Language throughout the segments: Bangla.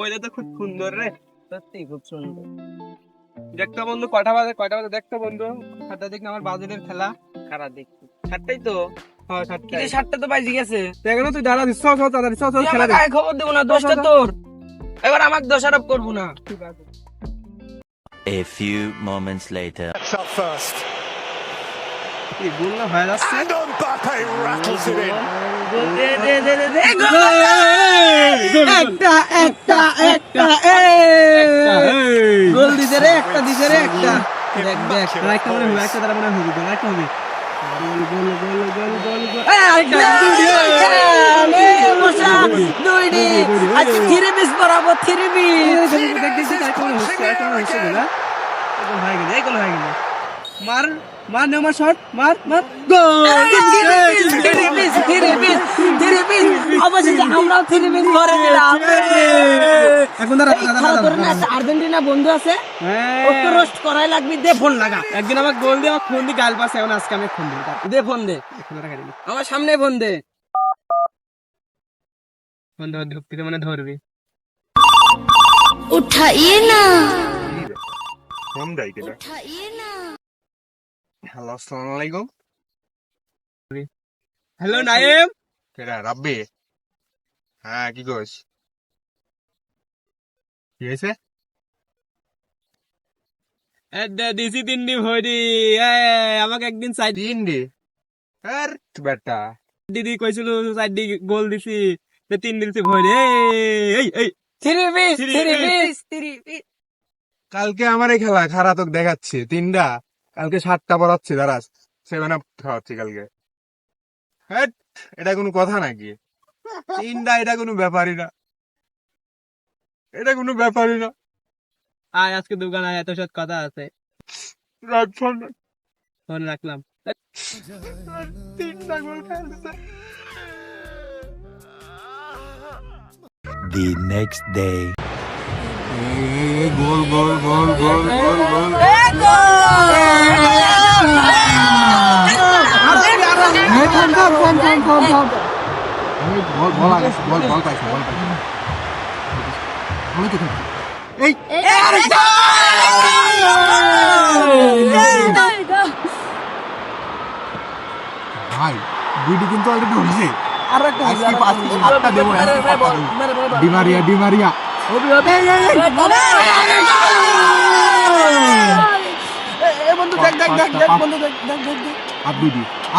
ওইটা তো খুব সুন্দর রে, সত্যি খুব সুন্দর। দেখতো বন্ধু কয়টা বাজে দেখতো বন্ধু, 7টা দিক না আমার বাজেটের খেলা। খারাপ দেখছি 7টাই তো। হ্যাঁ কি রে 7টা। 7টা তো বাজে গেছে। দেখো তুই দাঁড়া, তাড়াতাড়ি তুই খেলা আমাকে দেখ। আগে খবর দেবো না, দোষটা তোর। এবার আমাকে দোষারোপ করবো না। ঠিক আছে। A few moments later. Shot first. কি গোল না হয়ে যাচ্ছে? And Mbappe rattles it in. গোল দিছে রে, একটা দিছে রে, একটা। দেখ আরেকটা মনে হবে, একটা তারা মনে হবে গোল, আরেকটা হবে। গোল। মার নেওয়া শট, মার গোল। আমরাও থ্রি পিস করে দিলাম। এখন দাঁড়া। আর্জেন্টিনা বন্ধু আছে, হ্যাঁ। ওকে রোস্ট করাই লাগবে। দে ফোন লাগা, একদিন আমার গোল দিয়ে আমার ফোন দিয়ে গাল পাশে, এখন আজকে আমি ফোন দিই। দে ফোন দে, আমার সামনে ফোন দে। ফোন ধর, ঢুকতে মানে ধরবি। उठाइए ना Monday, उठाइए ना হ্যালো, আসসালামু আলাইকুম। হ্যালো নাইম। কেডা রাব্বি? হ্যাঁ, কি কইস? কি হইছে? দিছি তিনটি ভরি, আমাকে একদিন সাইড তিনডি। আর বেটা দিদি কইছিল সাইড দি গোল দিছি, 3 দিছি ভরি। এই থ্রি পিস। কালকে আমারই খেলা খারাপ তোকে দেখাচ্ছি তিনটা, কালকে 7টা পড়াচ্ছি, দাঁড়াস 7 আপ খাওয়াচ্ছি কালকে। হ্যাঁ, এটা কোনো কথা নাকি? তিনটা, এটা কোনো ব্যাপারই না, এটা কোনো ব্যাপারই না। আয় আজকে দোকান আয়, এত সাথে কথা আছে। রাত ফোন ফোন রাখলাম। তিনটা গোল খেলছে। The next day. গোল গোল গোল গোল গোল গোল। বল পাইছি। এই ভাই দুইটি কিন্তু অলরেডি হয়েছে, আজকে 5টা দেবো, ডিমারিয়া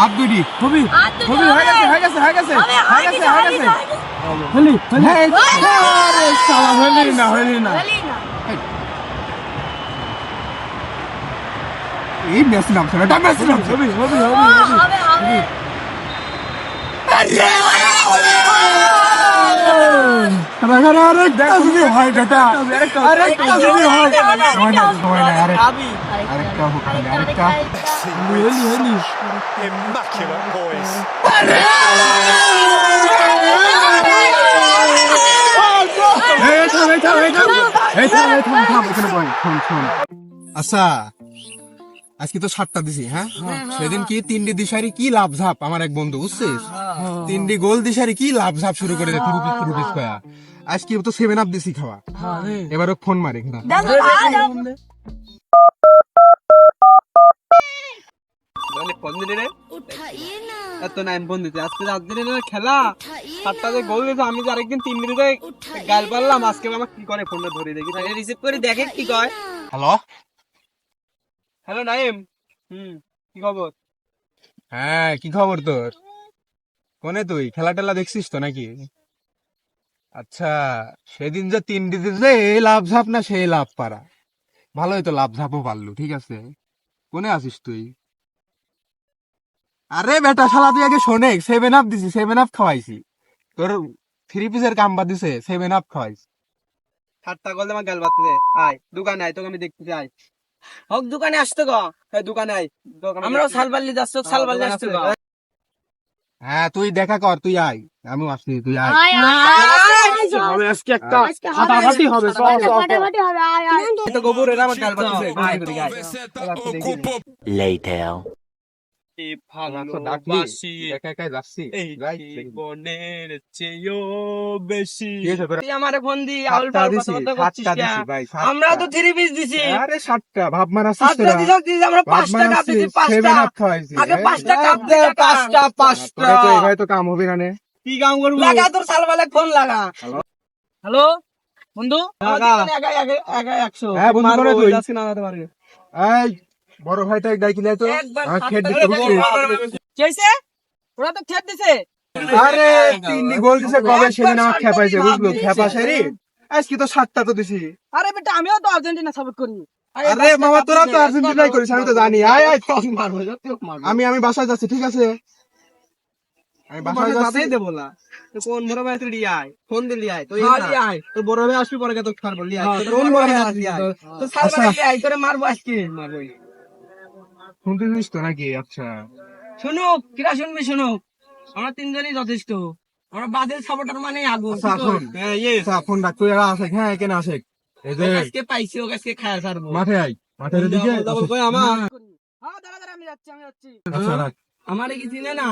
আব্দুডি হয়ে গেছে। হলি না এই মেসি নামছে, এটা মেসি নামছে। আরেকটা যদি হয় বেটা, আরেকটা যদি হয়, আরেকটা হোক, আরেকটা হলি। Immaculate poise. আচ্ছা, আজকে তো 7টা দিছি। হ্যাঁ, সেদিন কি 3ডি দিশারি কি লাভ ঝাপ, আমার এক বন্ধু বুঝছিস, 3ডি গোল দিশারি কি লাভ ঝাপ শুরু করে দেয়, থ্রি পিস কয়া। আজকে তো 7 আপ দিছি খাওয়া, এবার ও ফোন মারে না। ফোন দিলি রে, उठाइए ना এত নাইম ফোন দিতে। আজকে আর্জেন্টিনার খেলা, उठाइए 7টা যে গোল দিছে, আমি যে আরেকদিন 3 দিতে গাল পারলাম, আজকে আমার কি করে ফোনটা ধরে দেখি, রিসিভ করে দেখে কি কয়। Hello, hello Naim. কি খবর? হ্যাঁ কি খবর তোর? কোনে তুই, খেলা টেলা দেখছিস তো নাকি? আচ্ছা, সেদিন যে 3ডি দিতে এই লাভ ঝাপ না সেই লাভ পারা, ভালোই তো লাভ ঝাপও পারলু, ঠিক আছে। কোনে আছিস তুই? আরে বেটা শালা তুই আগে শোনে, 7 আপ দিছি, 7 আপ খাওয়াইছি তোর, 3 পিসের কাম্বা দিছে, 7 আপ খাওয়াইছি। 7টা গোল আমার গাল বাড়তে। আয় দোকানে আয়, তোকে আমি দেখতে চাই। হোক দোকানে আসতে গো, দোকানে আয়, আমরাও সালবাল্লি যাচ্ছ, সালবাল্লি আসতে গো। হ্যাঁ তুই দেখা কর, তুই আয়, আমিও আসছি, তুই আয়। হবে আজকে একটা হাতাহাতি হবে। তো গোবর এরা আমার গাল বাড়তেছে। Later. ভালোবাসি একা একাই যাচ্ছি এই যাই, জীবনের চেয়েও বেশি কি হয়েছে তোরা? তুই আমারে ফোন দি আউল সাতটা ফাউল দিছি, কথা করছিস সাতটা কেন? দিছি ভাই, সাতটা। আমরা তো 3 পিস দিছি আরে 7টা ভাব মারাচ্ছিস সাতটা তোরা। দিছি আমরা ভাব 5টা কাপ দিছি মারাচ্ছিস, 7 5টা আপ খাওয়াইছি। আগে এই, 5টা কাপ দে 5টা তোরা তো এইভাবে তো কাম হবে না নে। কি কাম করবো লাগা তোর সালবালে ফোন লাগা হ্যালো বন্ধু লাগা। একা একা 100 হ্যাঁ বন্ধু মারবো করে তুই। যাচ্ছি না দাঁড়াতে পারবে এই বড় ভাইটা ডাকি লাই তো। একবার আমার খেত সাতটা দিতে দিছি। বসছিস। কেছে ওরা তো খেত দিছে আরে 3টি গোল দিছে কবে সেদিন আমার একবার খেপাইছে সাতটা বুঝলো দিয়েছে। খেপা সেরি আজকে তো 7টা তো দিছি। আরে বেটা আমিও তো আর্জেন্টিনা সাপোর্ট করি আরে মামা তোরা তো আর্জেন্টিনাই করিস আমি তো জানি আয় আয় মারবো মারবো আমি বাসায় যাচ্ছি ঠিক আছে আমি বাসায় যাচ্ছি বাসাই দেবো না তো কোন বড় ভাই তুই আয় ফোন দিলি আয় তো আয় তোর বড় ভাই আসবি পরে তো খার বললি আয় হ্যাঁ, তোর কোন বড় বড় ভাই ভাই আসবি আয় তো সালবালে আই করে মারবো আজকে শুনতেছিস তো নাকি আচ্ছা শুনুক কিরা শুনবি শুনুক আমরা তিনজনই যথেষ্ট আমরা বাদল সাপোর্টার মানে আগুন আচ্ছা শোন হ্যাঁ ইয়েস আচ্ছা ফোন ডাক তুই এরা আসে হ্যাঁ কেন আসে এই যে আজকে পাইছি ওকে আজকে খায়া ছাড়বো মাঠে আই মাঠের দিকে ডাবল কই আমার হ্যাঁ দাঁড়া দাঁড়া আমি যাচ্ছি আচ্ছা রাখ আমারে কি চিনে না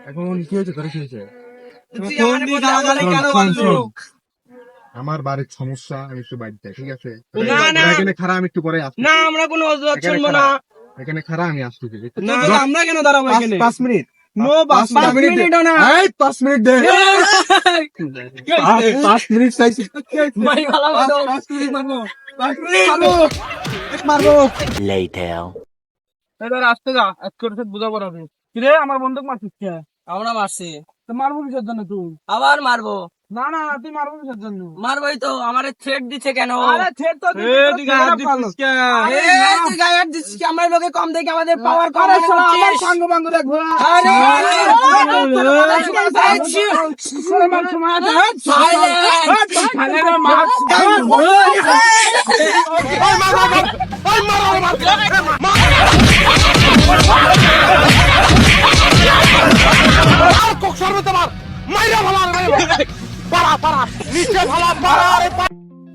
এখন কি হয়েছে তোর কি হয়েছে তুই ফোন আমারে দি বলতে গালাগালি পারবি কেন না। শোন, বলছো শোন। আমার বাড়ির সমস্যা আমি একটু বাড়িতে ঠিক আছে না, না। এখানে খারাপ আমি একটু পরে আসছি না আমরা কোনো অজুহাত এখানে শুনবো খাড়া। না এখানে খারাপ আমি আসছি না না, আমরা কেন দাঁড়াবো এখানে 5 মিনিট নো পাঁচ মিনিটও না। এই 5 মিনিট দে 5 মিনিট চাইছি ভাই ভালো মতো 5 মিনিট মারবো মারবো Later. এবার আসতে যা এক করে বুঝাবো হবে কিরে আমার বন্ধুক মারছিস কে আমরা মারছি তো মারবো কিসের জন্য তুই আবার মারবো না না তুই মারবো কিসের জন্য মারবোই তো আমারে থ্রেট দিচ্ছে কেন আরে ঠেট তো তুই গায়ে হাত দিছিস কে এই, তুই গায়ে হাত দিচ্ছিস কি? আমরা লোকে কম দেখে আমাদের পাওয়ার কম আরে শালা আমার আমার সঙ্গ বাঙ্গ দেখবো আরে,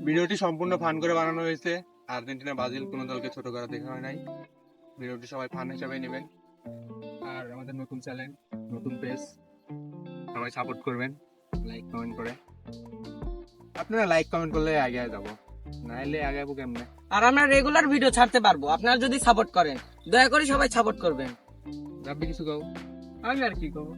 ভিডিওটি সম্পূর্ণ ফান করে বানানো হয়েছে আর্জেন্টিনা ব্রাজিল কোনো দলকে ছোট করা দেখা হয় নাই ভিডিওটি সবাই ফান হিসেবে নেবেন আর আমাদের নতুন চ্যানেল নতুন পেজ সবাই সাপোর্ট করবেন লাইক কমেন্ট করে আপনারা লাইক কমেন্ট করলে আগে যাবো নাইলে আগে যাবো কেমনে আর আমরা রেগুলার ভিডিও ছাড়তে পারবো আপনারা যদি সাপোর্ট করেন দয়া করে সবাই সাপোর্ট করবেন রাব্বি কিছু গাও আমি আর কি করবো